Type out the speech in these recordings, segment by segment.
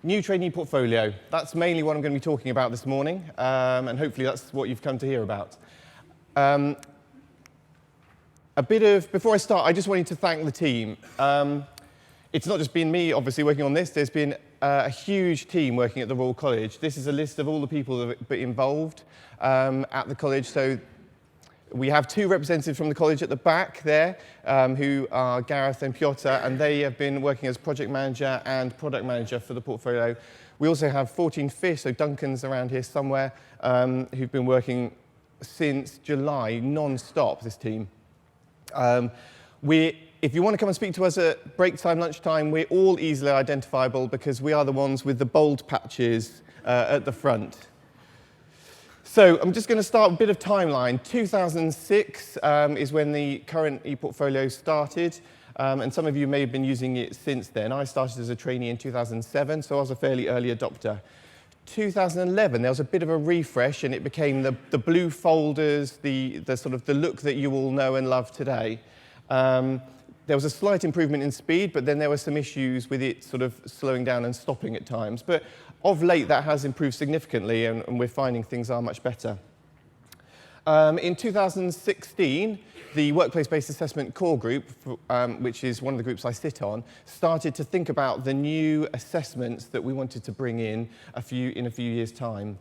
New trainee portfolio. That's mainly what I'm going to be talking about this morning, and hopefully that's what you've come to hear about. Before I start, I just wanted to thank the team. It's not just been me, obviously, working on this. There's been a huge team working at the Royal College. This is a list of all the people that are involved at the college. So we have two representatives from the college at the back there, who are Gareth and Piotr, and they have been working as project manager and product manager for the portfolio. We also have FourteenFish, so Duncan's around here somewhere, who've been working since July, non-stop, this team. If you want to come and speak to us at break time, lunchtime, we're all easily identifiable because we are the ones with the bold patches at the front. So I'm just going to start with a bit of timeline. 2006 is when the current ePortfolio started, and some of you may have been using it since then. I started as a trainee in 2007, so I was a fairly early adopter. 2011, there was a bit of a refresh, and it became the blue folders, the sort of the look that you all know and love today. There was a slight improvement in speed, but then there were some issues with it sort of slowing down and stopping at times. But of late, that has improved significantly, and we're finding things are much better. In 2016, the Workplace-Based Assessment Core Group, which is one of the groups I sit on, started to think about the new assessments that we wanted to bring in a few years' time.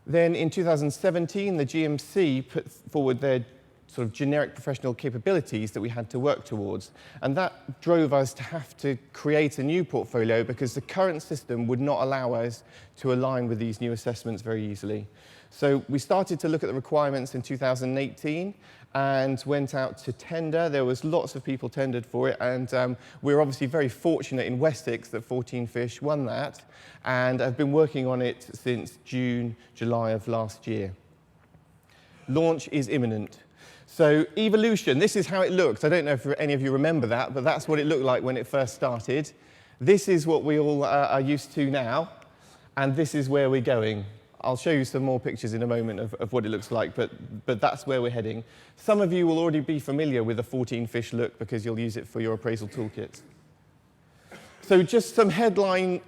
Then in 2017, the GMC put forward their sort of generic professional capabilities that we had to work towards. And that drove us to have to create a new portfolio because the current system would not allow us to align with these new assessments very easily. So we started to look at the requirements in 2018 and went out to tender. There was lots of people tendered for it, and we're obviously very fortunate in Wessex that FourteenFish won that, and I've been working on it since June, July of last year. Launch is imminent. So evolution, this is how it looks. I don't know if any of you remember that, but that's what it looked like when it first started. This is what we all are used to now, and this is where we're going. I'll show you some more pictures in a moment of what it looks like, but that's where we're heading. Some of you will already be familiar with the FourteenFish look because you'll use it for your appraisal toolkits. So just some headline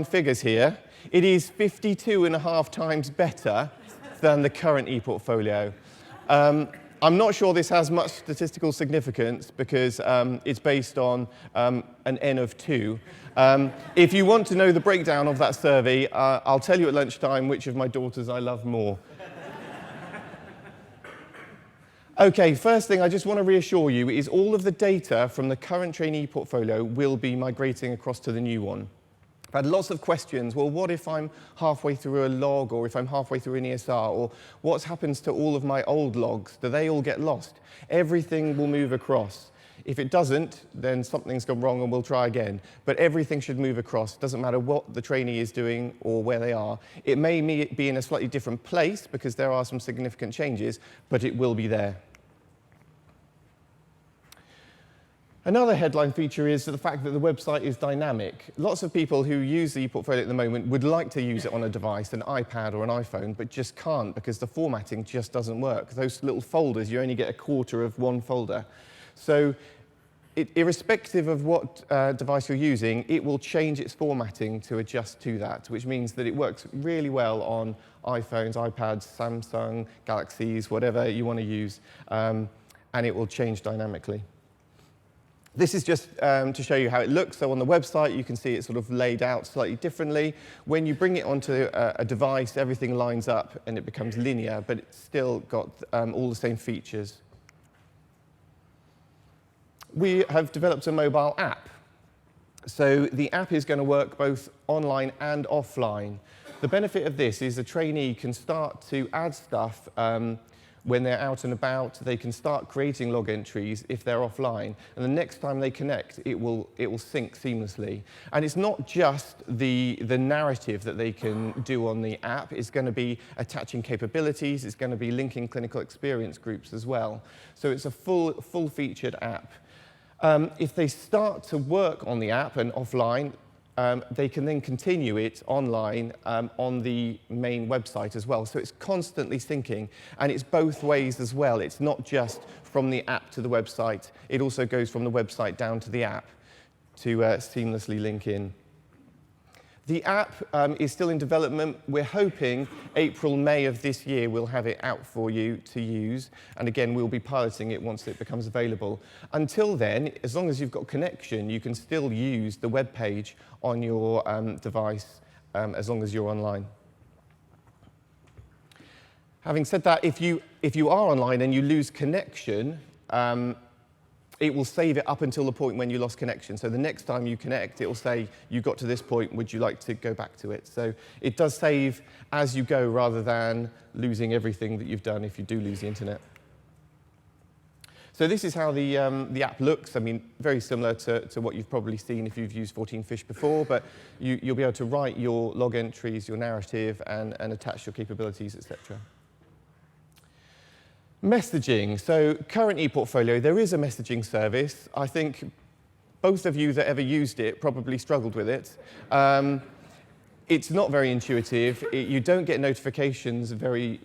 figures here. It is 52.5 times better than the current ePortfolio. I'm not sure this has much statistical significance because it's based on an N of 2. If you want to know the breakdown of that survey, I'll tell you at lunchtime which of my daughters I love more. Okay, first thing I just want to reassure you is all of the data from the current trainee portfolio will be migrating across to the new one. I've had lots of questions. Well, what if I'm halfway through a log, or if I'm halfway through an ESR, or what happens to all of my old logs? Do they all get lost? Everything will move across. If it doesn't, then something's gone wrong and we'll try again. But everything should move across. It doesn't matter what the trainee is doing or where they are. It may be in a slightly different place because there are some significant changes, but it will be there. Another headline feature is the fact that the website is dynamic. Lots of people who use the ePortfolio at the moment would like to use it on a device, an iPad or an iPhone, but just can't because the formatting just doesn't work. Those little folders, you only get a quarter of one folder. So irrespective of what device you're using, it will change its formatting to adjust to that, which means that it works really well on iPhones, iPads, Samsung, Galaxies, whatever you want to use, and it will change dynamically. This is just to show you how it looks. So on the website, you can see it sort of laid out slightly differently. When you bring it onto a device, everything lines up and it becomes linear, but it's still got all the same features. We have developed a mobile app. So the app is going to work both online and offline. The benefit of this is the trainee can start to add stuff when they're out and about. They can start creating log entries if they're offline, and the next time they connect, it will sync seamlessly. And it's not just the narrative that they can do on the app. It's going to be attaching capabilities. It's going to be linking clinical experience groups as well. So it's a full-featured app. If they start to work on the app and offline, they can then continue it online on the main website as well. So it's constantly syncing, and it's both ways as well. It's not just from the app to the website. It also goes from the website down to the app to seamlessly link in. The app is still in development. We're hoping April, May of this year we'll have it out for you to use. And again, we'll be piloting it once it becomes available. Until then, as long as you've got connection, you can still use the web page on your device as long as you're online. Having said that, if you are online and you lose connection, it will save it up until the point when you lost connection. So the next time you connect, it will say, you got to this point, would you like to go back to it? So it does save as you go rather than losing everything that you've done if you do lose the internet. So this is how the app looks. I mean, very similar to what you've probably seen if you've used 14Fish before, but you'll be able to write your log entries, your narrative, and attach your capabilities, etc. Messaging. So current ePortfolio, there is a messaging service. I think both of you that ever used it probably struggled with it. It's not very intuitive. You don't get notifications very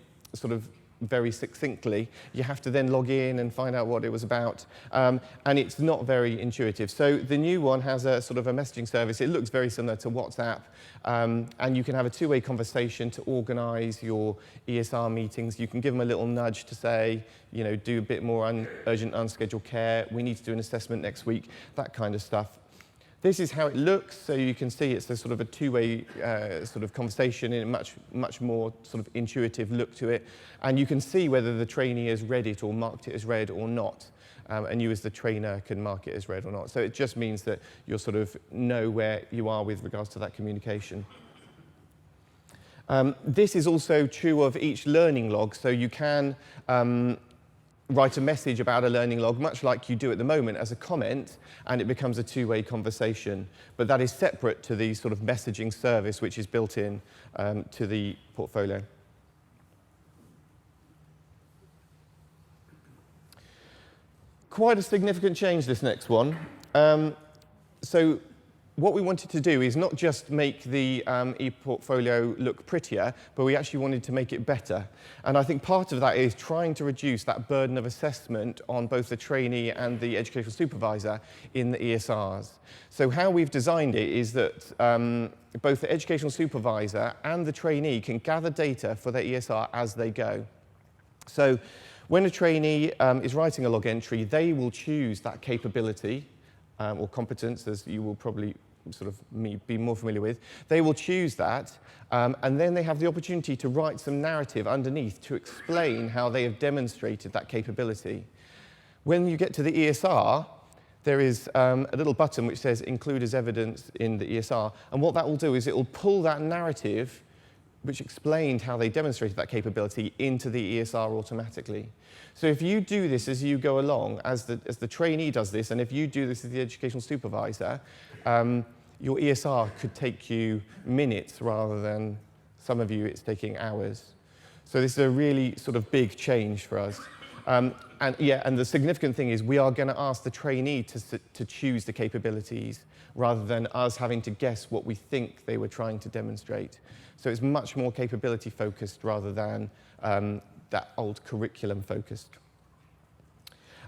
succinctly. You have to then log in and find out what it was about. And it's not very intuitive. So the new one has a sort of a messaging service. It looks very similar to WhatsApp. And you can have a two-way conversation to organize your ESR meetings. You can give them a little nudge to say, you know, do a bit more urgent unscheduled care. We need to do an assessment next week, that kind of stuff. This is how it looks, so you can see it's a sort of a two-way sort of conversation in a much more sort of intuitive look to it. And you can see whether the trainee has read it or marked it as read or not. And you as the trainer can mark it as read or not. So it just means that you'll sort of know where you are with regards to that communication. This is also true of each learning log, so you can write a message about a learning log, much like you do at the moment, as a comment, and it becomes a two-way conversation. But that is separate to the sort of messaging service which is built in to the portfolio. Quite a significant change, this next one. So what we wanted to do is not just make the ePortfolio look prettier, but we actually wanted to make it better. And I think part of that is trying to reduce that burden of assessment on both the trainee and the educational supervisor in the ESRs. So how we've designed it is that both the educational supervisor and the trainee can gather data for their ESR as they go. So when a trainee is writing a log entry, they will choose that capability or competence, as you will probably sort of be more familiar with. They will choose that, and then they have the opportunity to write some narrative underneath to explain how they have demonstrated that capability. When you get to the ESR, there is a little button which says include as evidence in the ESR, and what that will do is it will pull that narrative which explained how they demonstrated that capability into the ESR automatically. So if you do this as you go along, as the trainee does this, and if you do this as the educational supervisor, your ESR could take you minutes rather than some of you it's taking hours. So this is a really sort of big change for us. And the significant thing is we are going to ask the trainee to choose the capabilities rather than us having to guess what we think they were trying to demonstrate. So it's much more capability focused rather than that old curriculum focused.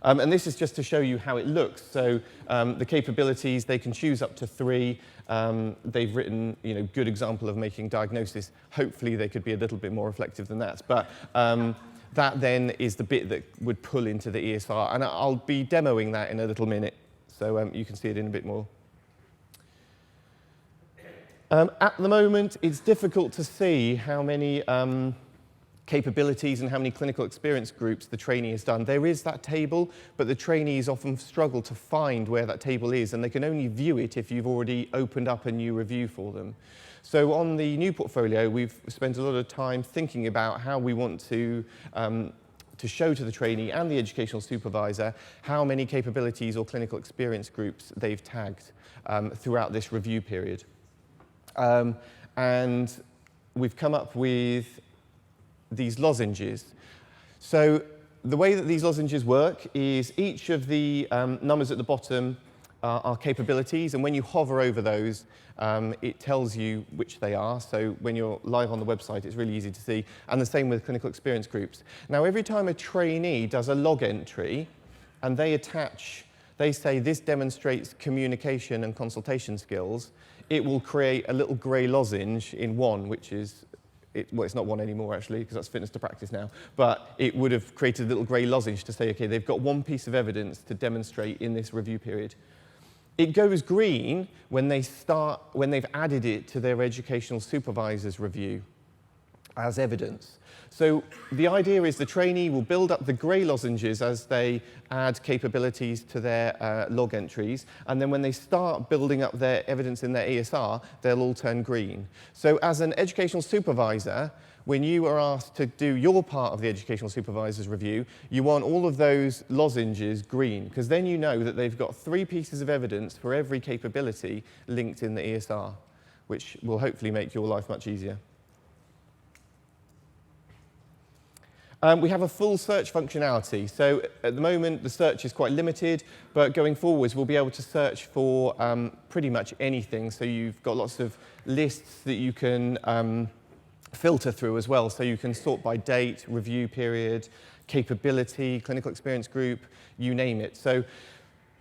And this is just to show you how it looks. So the capabilities, they can choose up to 3. They've written, you know, good example of making diagnosis. Hopefully they could be a little bit more reflective than that. But that then is the bit that would pull into the ESR. And I'll be demoing that in a little minute. So you can see it in a bit more. At the moment, it's difficult to see how many capabilities and how many clinical experience groups the trainee has done. There is that table, but the trainees often struggle to find where that table is, and they can only view it if you've already opened up a new review for them. So on the new portfolio, we've spent a lot of time thinking about how we want to show to the trainee and the educational supervisor how many capabilities or clinical experience groups they've tagged throughout this review period. And we've come up with these lozenges. So the way that these lozenges work is each of the numbers at the bottom are capabilities, and when you hover over those, it tells you which they are. So when you're live on the website, it's really easy to see, and the same with clinical experience groups. Now, every time a trainee does a log entry, and they say this demonstrates communication and consultation skills, it will create a little grey lozenge in one, which is, well, it's not one anymore, actually, because that's fitness to practice now. But it would have created a little grey lozenge to say, OK, they've got one piece of evidence to demonstrate in this review period. It goes green when they've added it to their educational supervisor's review as evidence. So the idea is the trainee will build up the grey lozenges as they add capabilities to their log entries, and then when they start building up their evidence in their ESR, they'll all turn green. So as an educational supervisor, when you are asked to do your part of the educational supervisor's review, you want all of those lozenges green, because then you know that they've got 3 pieces of evidence for every capability linked in the ESR, which will hopefully make your life much easier. We have a full search functionality. So at the moment, the search is quite limited, but going forwards, we'll be able to search for pretty much anything. So you've got lots of lists that you can filter through as well. So you can sort by date, review period, capability, clinical experience group, you name it. So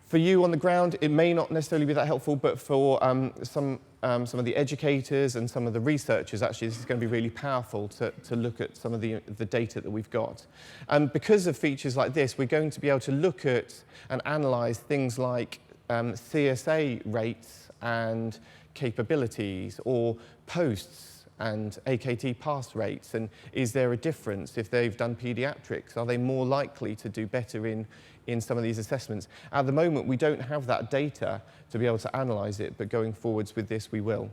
for you on the ground, it may not necessarily be that helpful, but for some of the educators and some of the researchers, actually, this is going to be really powerful to look at some of the data that we've got. And because of features like this, we're going to be able to look at and analyze things like CSA rates and capabilities, or posts and AKT pass rates. And is there a difference if they've done pediatrics? Are they more likely to do better in some of these assessments? At the moment, we don't have that data to be able to analyze it, but going forwards with this, we will.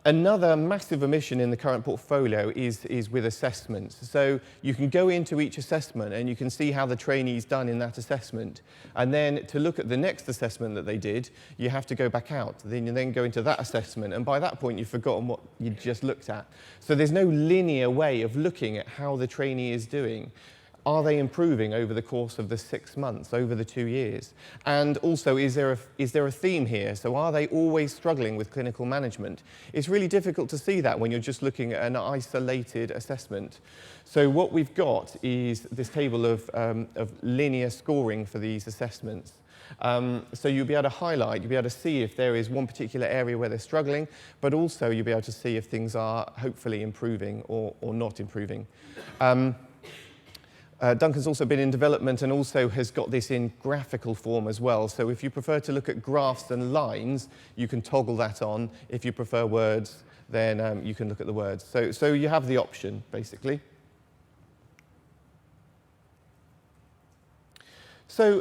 Another massive omission in the current portfolio is with assessments. So you can go into each assessment and you can see how the trainee's done in that assessment. And then to look at the next assessment that they did, you have to go back out. Then you then go into that assessment. And by that point, you've forgotten what you just looked at. So there's no linear way of looking at how the trainee is doing. Are they improving over the course of the 6 months, over the 2 years? And also, is there a theme here? So are they always struggling with clinical management? It's really difficult to see that when you're just looking at an isolated assessment. So what we've got is this table of linear scoring for these assessments. So you'll be able to highlight, you'll be able to see if there is one particular area where they're struggling, but also you'll be able to see if things are hopefully improving or not improving. Duncan's also been in development and also has got this in graphical form as well. So if you prefer to look at graphs and lines, you can toggle that on. If you prefer words, then you can look at the words. So you have the option, basically. So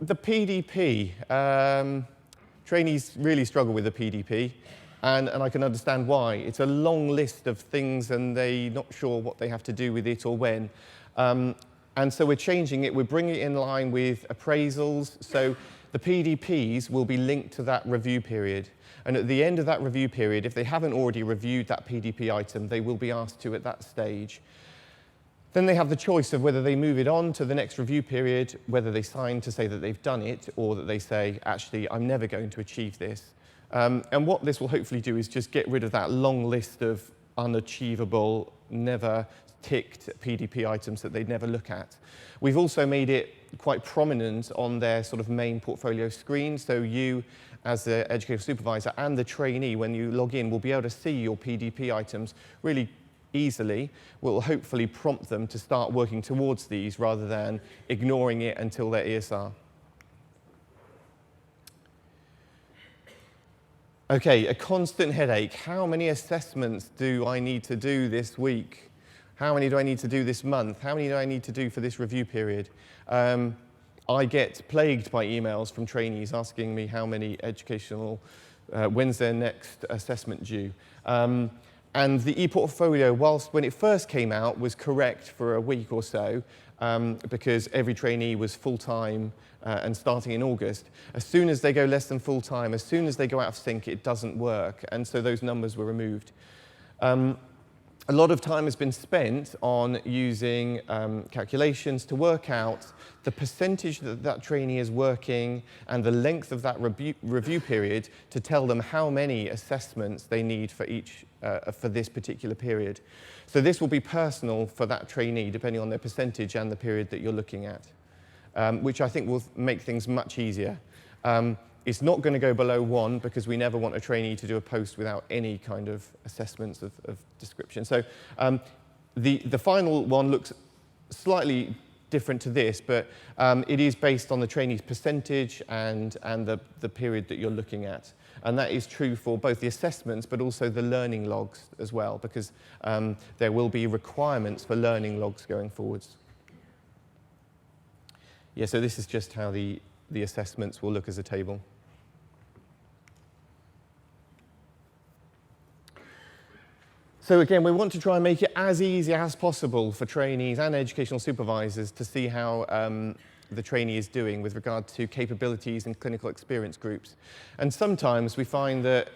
the PDP. Trainees really struggle with the PDP. And I can understand why. It's a long list of things and they're not sure what they have to do with it or when. And so we're changing it. We're bringing it in line with appraisals. So the PDPs will be linked to that review period. And at the end of that review period, if they haven't already reviewed that PDP item, they will be asked to at that stage. Then they have the choice of whether they move it on to the next review period, whether they sign to say that they've done it, or that they say, actually, I'm never going to achieve this. And what this will hopefully do is just get rid of that long list of unachievable, never ticked PDP items that they'd never look at. We've also made it quite prominent on their sort of main portfolio screen. So you, as the educational supervisor and the trainee, when you log in, will be able to see your PDP items really easily. Will hopefully prompt them to start working towards these rather than ignoring it until their ESR. Okay, a constant headache. How many assessments do I need to do this week? How many do I need to do this month? How many do I need to do for this review period? I get plagued by emails from trainees asking me how many educational, when's their next assessment due? And the ePortfolio, whilst when it first came out, was correct for a week or so, because every trainee was full-time and starting in August. As soon as they go less than full-time, as soon as they go out of sync, it doesn't work. And so those numbers were removed. A lot of time has been spent on using calculations to work out the percentage that that trainee is working and the length of that review period to tell them how many assessments they need for each for this particular period. So this will be personal for that trainee depending on their percentage and the period that you're looking at. which I think will make things much easier. It's not going to go below 1 because we never want a trainee to do a post without any kind of assessments of description. So the final one looks slightly different to this, but it is based on the trainee's percentage and the period that you're looking at. And that is true for both the assessments, but also the learning logs as well, because there will be requirements for learning logs going forwards. Yeah, so this is just how the assessments will look as a table. So again, we want to try and make it as easy as possible for trainees and educational supervisors to see how the trainee is doing with regard to capabilities and clinical experience groups. And sometimes we find that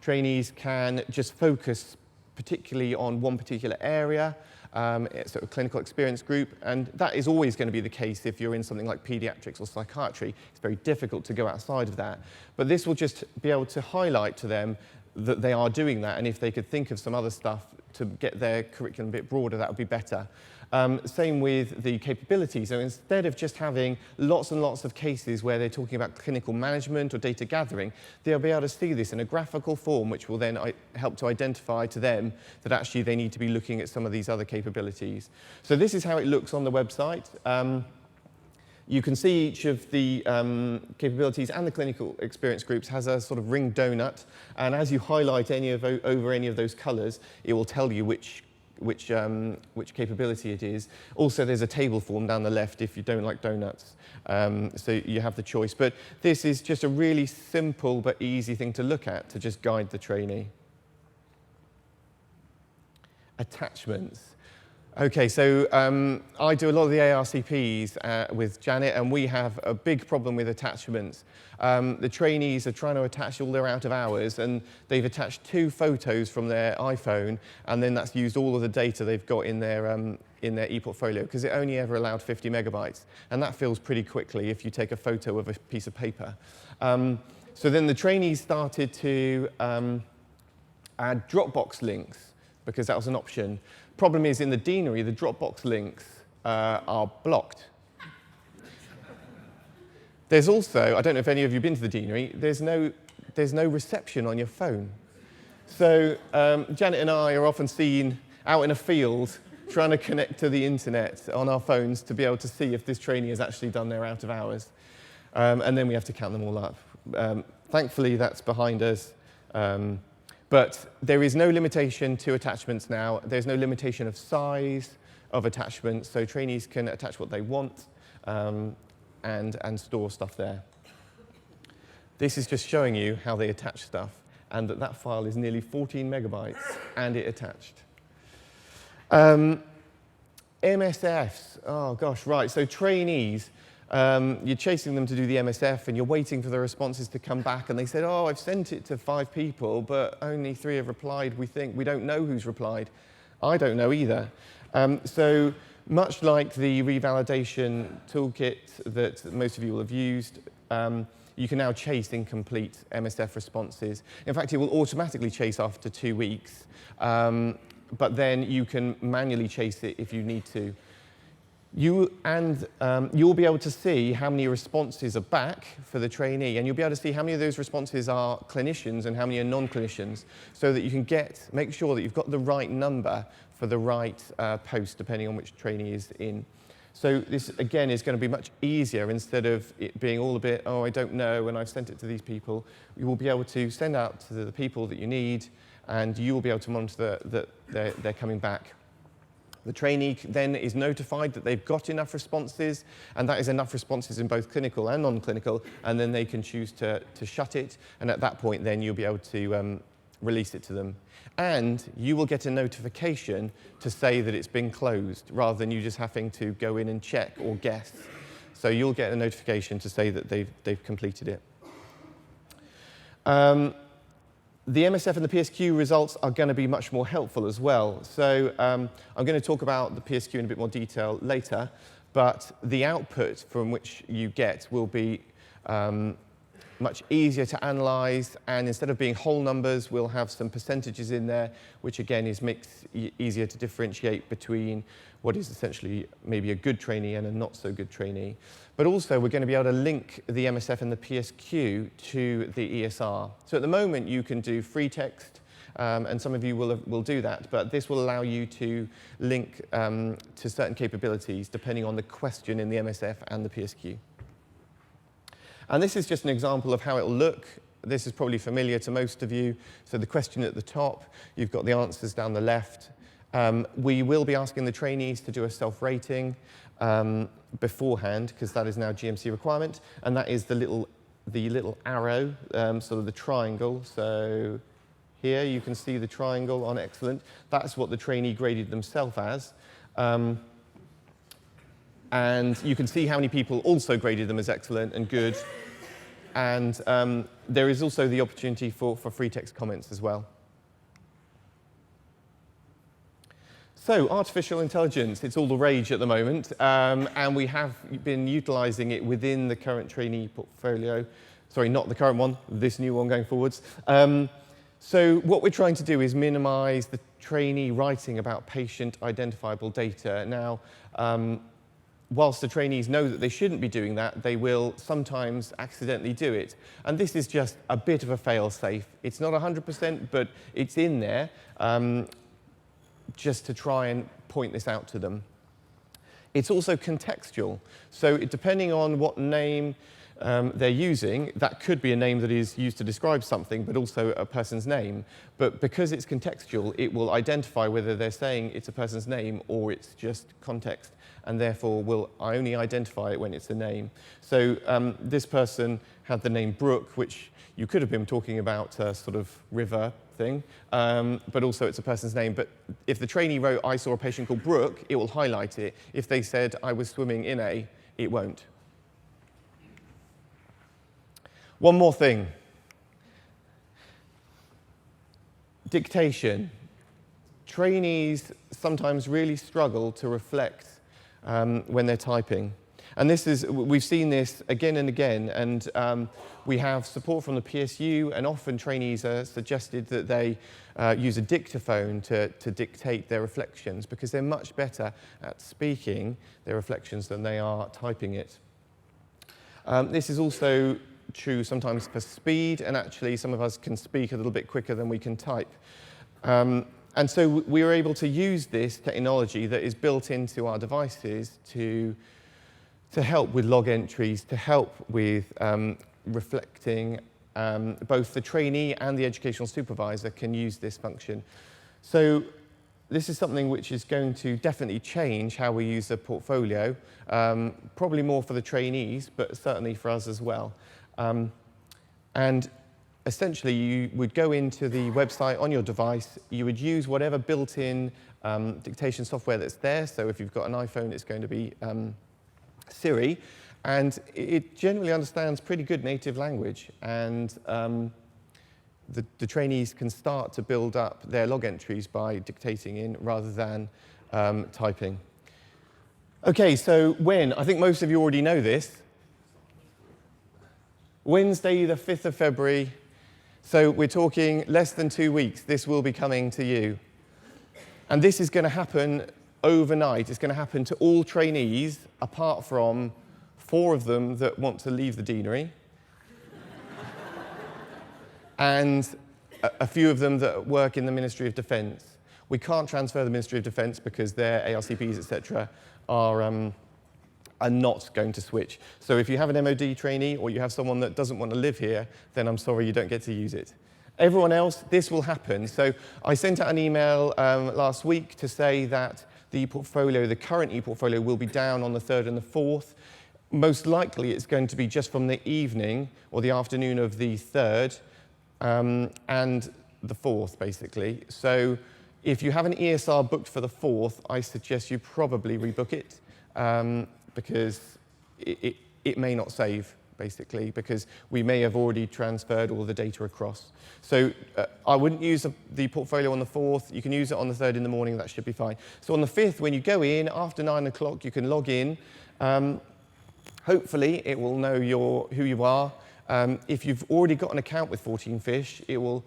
trainees can just focus particularly on one particular area, sort of clinical experience group, and that is always going to be the case if you're in something like pediatrics or psychiatry. It's very difficult to go outside of that. But this will just be able to highlight to them that they are doing that, and if they could think of some other stuff to get their curriculum a bit broader, that would be better. Same with the capability. So instead of just having lots and lots of cases where they're talking about clinical management or data gathering, they'll be able to see this in a graphical form, which will then help to identify to them that actually they need to be looking at some of these other capabilities. So this is how it looks on the website. You can see each of the capabilities and the clinical experience groups has a sort of ring donut, and as you highlight over any of those colours, it will tell you which capability it is. Also, there's a table form down the left if you don't like donuts, so you have the choice. But this is just a really simple but easy thing to look at to just guide the trainee. Attachments. Okay, so I do a lot of the ARCPs with Janet, and we have a big problem with attachments. The trainees are trying to attach all their out of hours, and they've attached 2 photos from their iPhone, and then that's used all of the data they've got in their e-portfolio, because it only ever allowed 50 megabytes, and that fills pretty quickly if you take a photo of a piece of paper. So then the trainees started to add Dropbox links, because that was an option. Problem is, in the deanery, the Dropbox links are blocked. There's also, I don't know if any of you have been to the deanery, there's no reception on your phone. So Janet and I are often seen out in a field trying to connect to the internet on our phones to be able to see if this trainee has actually done their out of hours. And then we have to count them all up. Thankfully, that's behind us. But there is no limitation to attachments now. There's no limitation of size of attachments, so trainees can attach what they want and store stuff there. This is just showing you how they attach stuff, and that file is nearly 14 megabytes, and it attached. MSFs, oh gosh, right, so trainees. You're chasing them to do the MSF, and you're waiting for the responses to come back, and they said, oh, I've sent it to 5 people, but only 3 have replied. We don't know who's replied. I don't know either. So much like the revalidation toolkit that most of you will have used, you can now chase incomplete MSF responses. In fact, it will automatically chase after 2 weeks, but then you can manually chase it if you need to. You'll be able to see how many responses are back for the trainee, and you'll be able to see how many of those responses are clinicians and how many are non-clinicians, so that you can make sure that you've got the right number for the right post, depending on which trainee is in. So this, again, is going to be much easier. Instead of it being all a bit, oh, I don't know, and I've sent it to these people, you will be able to send out to the people that you need, and you will be able to monitor that they're coming back. The trainee then is notified that they've got enough responses, and that is enough responses in both clinical and non-clinical, and then they can choose to shut it, and at that point then you'll be able to release it to them. And you will get a notification to say that it's been closed, rather than you just having to go in and check or guess. So you'll get a notification to say that they've completed it. The MSF and the PSQ results are going to be much more helpful as well. So I'm going to talk about the PSQ in a bit more detail later, but the output from which you get will be much easier to analyze, and instead of being whole numbers, we'll have some percentages in there, which again makes easier to differentiate between what is essentially maybe a good trainee and a not so good trainee. But also we're going to be able to link the MSF and the PSQ to the ESR. So at the moment you can do free text, and some of you will do that, but this will allow you to link to certain capabilities depending on the question in the MSF and the PSQ. And this is just an example of how it'll look. This is probably familiar to most of you. So the question at the top, you've got the answers down the left. We will be asking the trainees to do a self-rating beforehand, because that is now GMC requirement, and that is the little arrow, sort of the triangle. So here you can see the triangle on excellent. That's what the trainee graded themselves as. And you can see how many people also graded them as excellent and good. And there is also the opportunity for free text comments as well. So artificial intelligence, it's all the rage at the moment. And we have been utilizing it within the current trainee portfolio. Sorry, not the current one, this new one going forwards. So what we're trying to do is minimize the trainee writing about patient identifiable data. Now, whilst the trainees know that they shouldn't be doing that, they will sometimes accidentally do it. And this is just a bit of a fail-safe. It's not 100%, but it's in there just to try and point this out to them. It's also contextual. So depending on what name they're using, that could be a name that is used to describe something, but also a person's name. But because it's contextual, it will identify whether they're saying it's a person's name or it's just context, and therefore will only identify it when it's a name. So this person had the name Brooke, which you could have been talking about a sort of river thing, but also it's a person's name. But if the trainee wrote, I saw a patient called Brooke, it will highlight it. If they said, I was swimming in a, it won't. One more thing. Dictation. Trainees sometimes really struggle to reflect when they're typing. And we've seen this again and again, and we have support from the PSU, and often trainees are suggested that they use a dictaphone to dictate their reflections, because they're much better at speaking their reflections than they are typing it. This is also true sometimes for speed, and actually some of us can speak a little bit quicker than we can type. And so we were able to use this technology that is built into our devices to help with log entries, to help with reflecting. Both the trainee and the educational supervisor can use this function. So this is something which is going to definitely change how we use the portfolio, probably more for the trainees, but certainly for us as well. And essentially, you would go into the website on your device, you would use whatever built-in dictation software that's there. So if you've got an iPhone, it's going to be Siri, and it generally understands pretty good native language, and the trainees can start to build up their log entries by dictating in rather than typing. Okay, so when? I think most of you already know this. Wednesday, the 5th of February. So we're talking less than 2 weeks. This will be coming to you. And this is going to happen overnight. It's going to happen to all trainees, apart from 4 of them that want to leave the deanery, and a few of them that work in the Ministry of Defence. We can't transfer the Ministry of Defence because their ARCPs, etc., are not going to switch. So if you have an MOD trainee or you have someone that doesn't want to live here, then I'm sorry, you don't get to use it. Everyone else, this will happen. So I sent out an email last week to say that the portfolio, the current e-portfolio, will be down on the 3rd and the 4th. Most likely it's going to be just from the evening or the afternoon of the 3rd and the 4th, basically. So if you have an ESR booked for the 4th, I suggest you probably rebook it. Because it may not save, basically, because we may have already transferred all the data across. So I wouldn't use the portfolio on the 4th. You can use it on the 3rd in the morning. That should be fine. So on the 5th, when you go in, after 9 o'clock, you can log in. Hopefully, it will know who you are. If you've already got an account with FourteenFish, it will,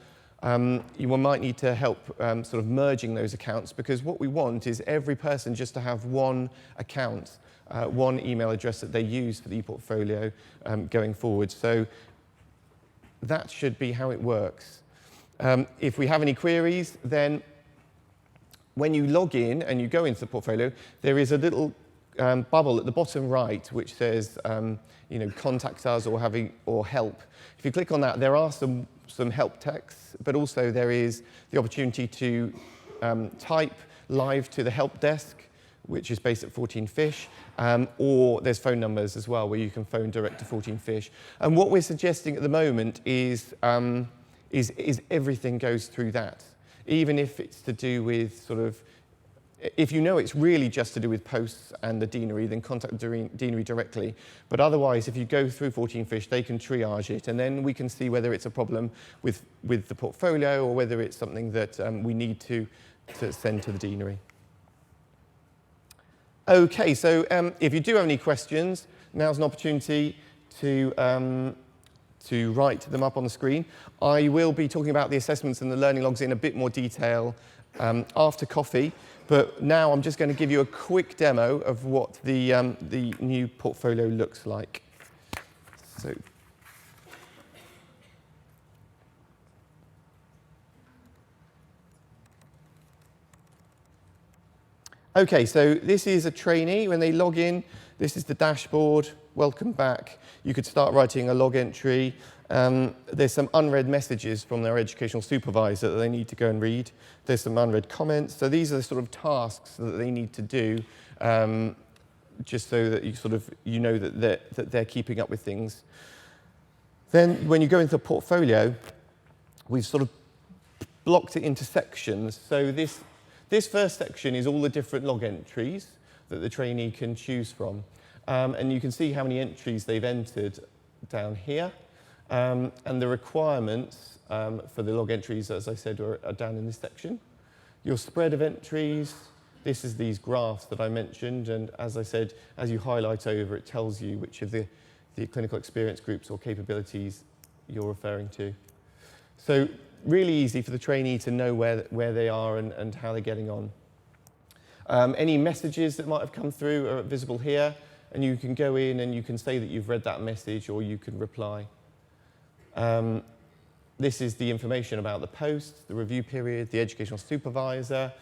you might need to help sort of merging those accounts, because what we want is every person just to have one account, one email address that they use for the ePortfolio going forward. So that should be how it works. If we have any queries, then when you log in and you go into the portfolio, there is a little bubble at the bottom right which says, contact us or help. If you click on that, there are some help texts, but also there is the opportunity to type live to the help desk, which is based at FourteenFish, or there's phone numbers as well where you can phone direct to FourteenFish. And what we're suggesting at the moment is everything goes through that, even if it's to do with sort of, if you know it's really just to do with posts and the deanery, then contact the deanery directly. But otherwise, if you go through FourteenFish, they can triage it, and then we can see whether it's a problem with the portfolio or whether it's something that we need to send to the deanery. Okay, so if you do have any questions, now's an opportunity to write them up on the screen. I will be talking about the assessments and the learning logs in a bit more detail after coffee, but now I'm just going to give you a quick demo of what the new portfolio looks like. So, okay, so this is a trainee. When they log in, this is the dashboard. Welcome back. You could start writing a log entry. There's some unread messages from their educational supervisor that they need to go and read. There's some unread comments. So these are the sort of tasks that they need to do, just so that you know that they're keeping up with things. Then when you go into the portfolio, we've sort of blocked it into sections. So this first section is all the different log entries that the trainee can choose from. And you can see how many entries they've entered down here. And the requirements for the log entries, as I said, are down in this section. Your spread of entries, this is these graphs that I mentioned. And as I said, as you highlight over, it tells you which of the clinical experience groups or capabilities you're referring to. So really easy for the trainee to know where they are and how they're getting on. Any messages that might have come through are visible here. And you can go in and you can say that you've read that message, or you can reply. This is the information about the post, the review period, the educational supervisor,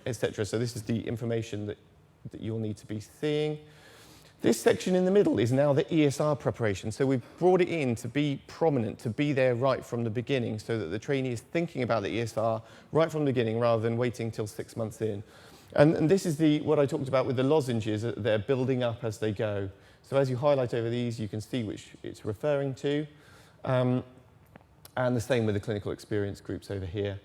etc. So this is the information that you'll need to be seeing. This section in the middle is now the ESR preparation. So we've brought it in to be prominent, to be there right from the beginning, so that the trainee is thinking about the ESR right from the beginning rather than waiting till 6 months in. And this is what I talked about with the lozenges. They're building up as they go. So as you highlight over these, you can see which it's referring to. And the same with the clinical experience groups over here.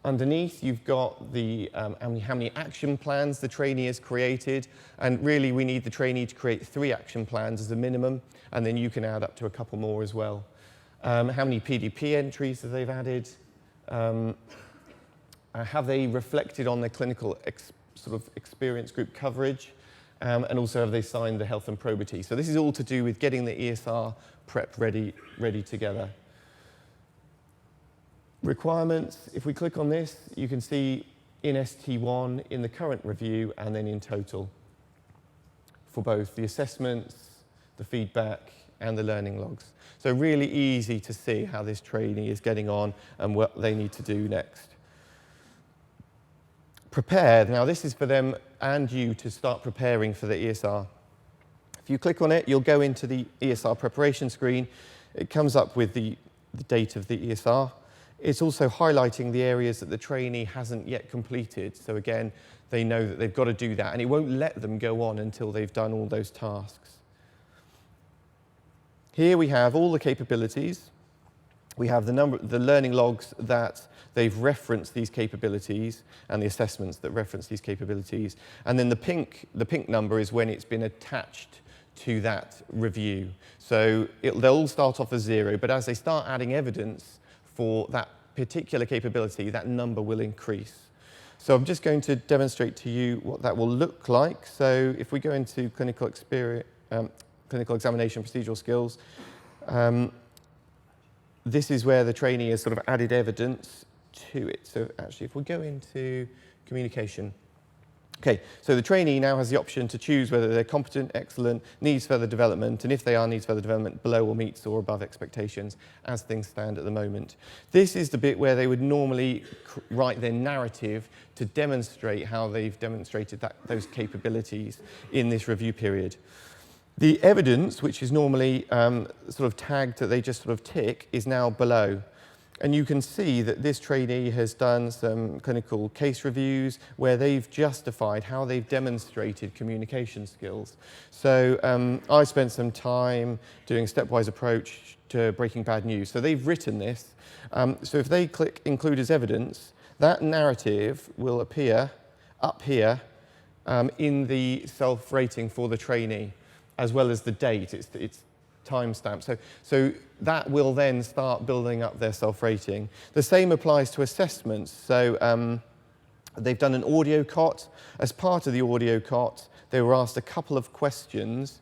Underneath, you've got the how many action plans the trainee has created. And really, we need the trainee to create 3 action plans as a minimum. And then you can add up to a couple more as well. How many PDP entries that they've added. Have they reflected on their clinical experience group coverage? And also, have they signed the health and probity? So this is all to do with getting the ESR prep ready together. Requirements, if we click on this, you can see in ST1, in the current review, and then in total for both the assessments, the feedback, and the learning logs. So really easy to see how this trainee is getting on and what they need to do next. Prepare. Now this is for them and you to start preparing for the ESR. If you click on it, you'll go into the ESR preparation screen. It comes up with the date of the ESR. It's also highlighting the areas that the trainee hasn't yet completed. So again, they know that they've got to do that, and it won't let them go on until they've done all those tasks. Here we have all the capabilities. We have the learning logs that they've referenced these capabilities, and the assessments that reference these capabilities. And then the pink number is when it's been attached to that review. So they'll all start off as 0, but as they start adding evidence for that particular capability, that number will increase. So I'm just going to demonstrate to you what that will look like. So if we go into clinical experience, clinical examination procedural skills. This is where the trainee has sort of added evidence to it. So actually, if we go into communication. Okay, so the trainee now has the option to choose whether they're competent, excellent, needs further development, and if they are needs further development, below or meets or above expectations, as things stand at the moment. This is the bit where they would normally write their narrative to demonstrate how they've demonstrated those capabilities in this review period. The evidence, which is normally sort of tagged that they just sort of tick, is now below. And you can see that this trainee has done some clinical case reviews where they've justified how they've demonstrated communication skills. So I spent some time doing a stepwise approach to breaking bad news. So they've written this. So if they click include as evidence, that narrative will appear up here in the self-rating for the trainee, as well as the date. It's timestamp. So that will then start building up their self-rating. The same applies to assessments. So they've done an audio cot. As part of the audio cot, they were asked a couple of questions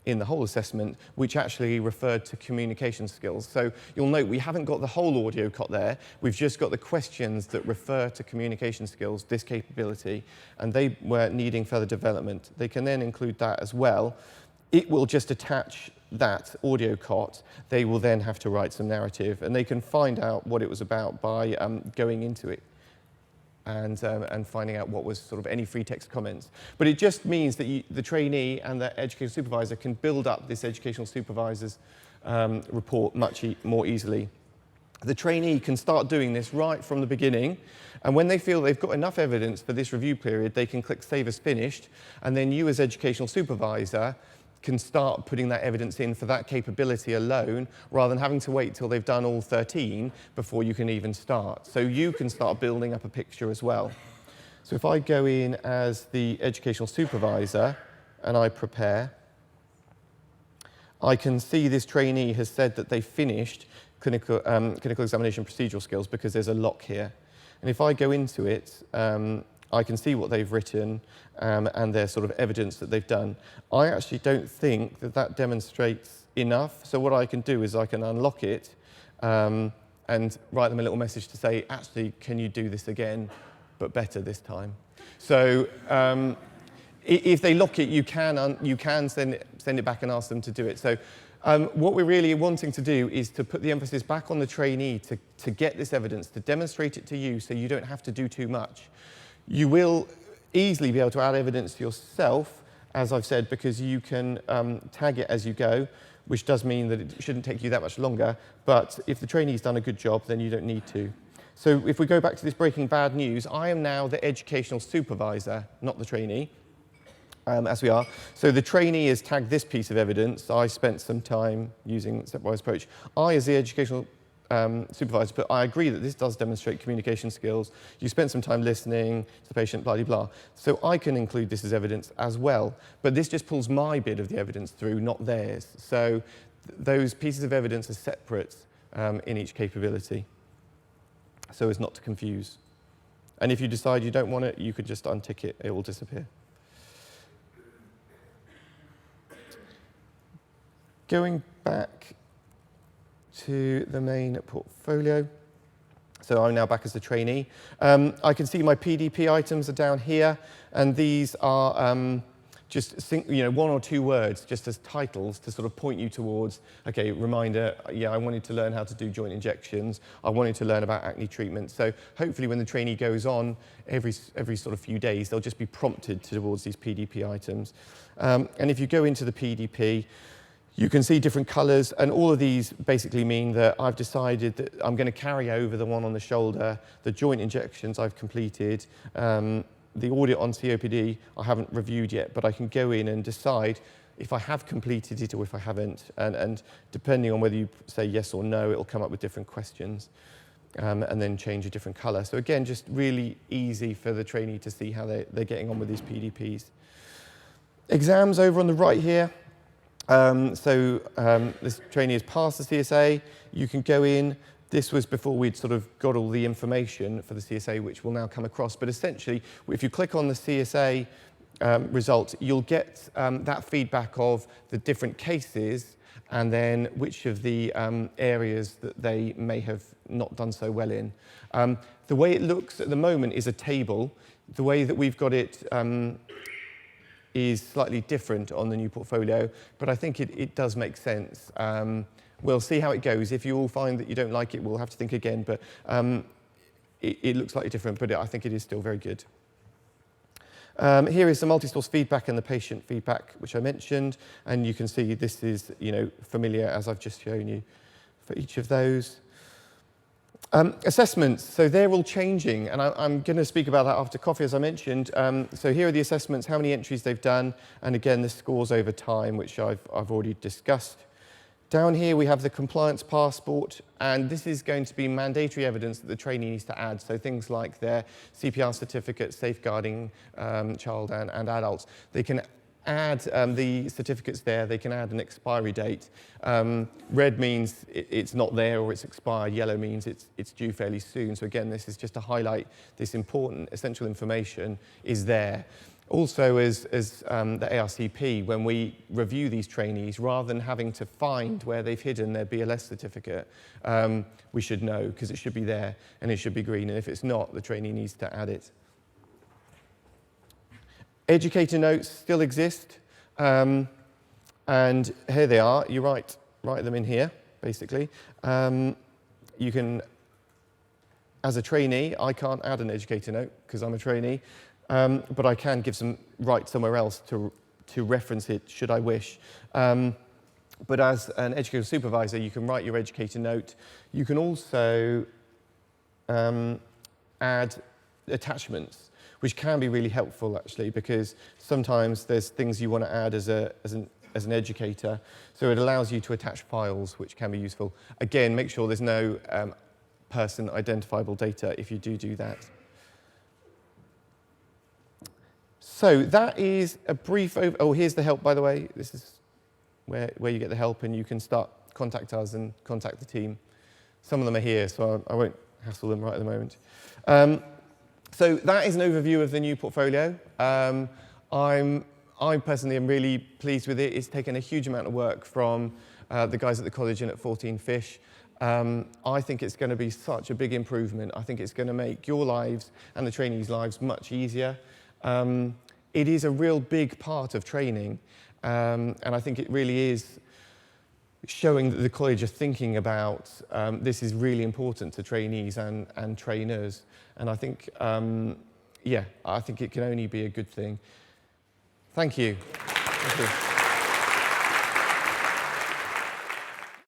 in the whole assessment, which actually referred to communication skills. So you'll note we haven't got the whole audio cot there. We've just got the questions that refer to communication skills, this capability, and they were needing further development. They can then include that as well. It will just attach that audio cot. They will then have to write some narrative, and they can find out what it was about by going into it and finding out what was sort of any free text comments. But it just means that the trainee and the educational supervisor can build up this educational supervisor's report much more easily. The trainee can start doing this right from the beginning, and when they feel they've got enough evidence for this review period, they can click Save as Finished, and then you as educational supervisor can start putting that evidence in for that capability alone, rather than having to wait till they've done all 13 before you can even start. So you can start building up a picture as well. So if I go in as the educational supervisor and I prepare, I can see this trainee has said that they finished clinical examination procedural skills because there's a lock here. And if I go into it, I can see what they've written and their sort of evidence that they've done. I actually don't think that that demonstrates enough. So what I can do is I can unlock it and write them a little message to say, actually, can you do this again, but better this time? So if they lock it, you can send it back and ask them to do it. So what we're really wanting to do is to put the emphasis back on the trainee to get this evidence, to demonstrate it to you so you don't have to do too much. You will easily be able to add evidence yourself, as I've said, because you can tag it as you go, which does mean that it shouldn't take you that much longer. But if the trainee's done a good job, then you don't need to. So if we go back to this breaking bad news, I am now the educational supervisor, not the trainee, as we are. So the trainee has tagged this piece of evidence. I spent some time using stepwise approach. I, as the educational supervisor, but I agree that this does demonstrate communication skills. You spent some time listening to the patient, blah, blah, blah. So I can include this as evidence as well. But this just pulls my bit of the evidence through, not theirs. So those pieces of evidence are separate in each capability, so as not to confuse. And if you decide you don't want it, you could just untick it. It will disappear. Going back to the main portfolio. So I'm now back as the trainee. I can see my PDP items are down here, and these are just one or two words, just as titles to sort of point you towards, okay, reminder, yeah, I wanted to learn how to do joint injections. I wanted to learn about acne treatment. So hopefully when the trainee goes on every sort of few days, they'll just be prompted towards these PDP items. And if you go into the PDP, you can see different colours, and all of these basically mean that I've decided that I'm going to carry over the one on the shoulder, the joint injections I've completed, the audit on COPD I haven't reviewed yet, but I can go in and decide if I have completed it or if I haven't, and depending on whether you say yes or no, it'll come up with different questions, and then change a different colour. So again, just really easy for the trainee to see how they're getting on with these PDPs. Exams over on the right here. This trainee has passed the CSA. You can go in. This was before we'd sort of got all the information for the CSA, which will now come across. But essentially, if you click on the CSA result, you'll get that feedback of the different cases and then which of the areas that they may have not done so well in. The way it looks at the moment is a table. The way that we've got it is slightly different on the new portfolio, but I think it does make sense. We'll see how it goes. If you all find that you don't like it, we'll have to think again, but it looks slightly different, but I think it is still very good. Here is the multi-source feedback and the patient feedback, which I mentioned, and you can see this is, familiar as I've just shown you for each of those. Assessments, so they're all changing, and I'm going to speak about that after coffee, as I mentioned. So here are the assessments, how many entries they've done, and again, the scores over time, which I've already discussed. Down here, we have the compliance passport, and this is going to be mandatory evidence that the trainee needs to add. So things like their CPR certificate, safeguarding child and adults. They can add the certificates there. They can add an expiry date. Red means it's not there or it's expired. Yellow means it's due fairly soon. So again, this is just to highlight this important, essential information is there. Also, as the ARCP, when we review these trainees, rather than having to find where they've hidden their BLS certificate, we should know, because it should be there and it should be green. And if it's not, the trainee needs to add it. Educator notes still exist. And here they are. You write them in here, basically. You can, as a trainee, I can't add an educator note because I'm a trainee. But I can write somewhere else to reference it, should I wish. But as an educational supervisor, you can write your educator note. You can also add attachments, which can be really helpful, actually, because sometimes there's things you want to add as an educator. So it allows you to attach files, which can be useful. Again, make sure there's no person identifiable data if you do that. So that is a brief oh, here's the help, by the way. This is where you get the help, and you can contact us and contact the team. Some of them are here, so I won't hassle them right at the moment. So that is an overview of the new portfolio. I personally am really pleased with it. It's taken a huge amount of work from the guys at the college and at FourteenFish. I think it's going to be such a big improvement. I think it's going to make your lives and the trainees' lives much easier. It is a real big part of training, and I think it really is showing that the college are thinking about this is really important to trainees and trainers, and I think, I think it can only be a good thing. Thank you. Thank you.